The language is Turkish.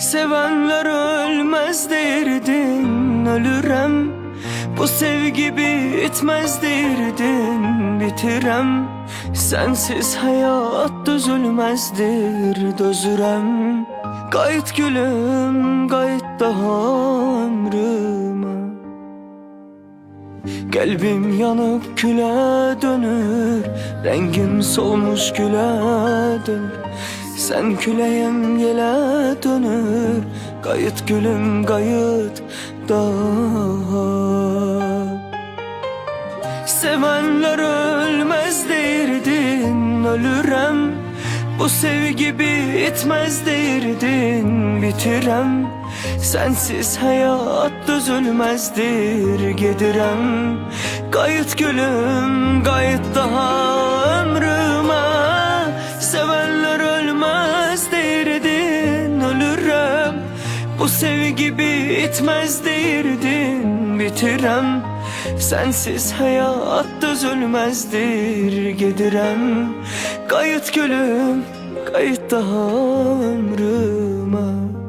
Sevenler ölmez derdin, ölürem. Bu sevgi bitmez derdin, bitirem. Sensiz hayat düzülmezdir, dözürem. Qayıt gülüm, qayıt daha ömrüme. Kalbim yanıp küle dönür, rengim solmuş güle dönür. Sen küleyim yele dönür, qayıt gülüm, qayıt daha. Sevenler ölmez derdin, ölürem. Bu sevgi bitmez derdin, bitirem. Sensiz hayat düzülmezdir, gedirem. Qayıt gülüm, qayıt daha ömrüme. Sevenler ölmez derdin, ölürem. Bu sevgi bitmez derdin, bitirem. Sensiz hayat düzülmezdir, gedirem. Qayıt gülüm, qayıt daha ömrüme.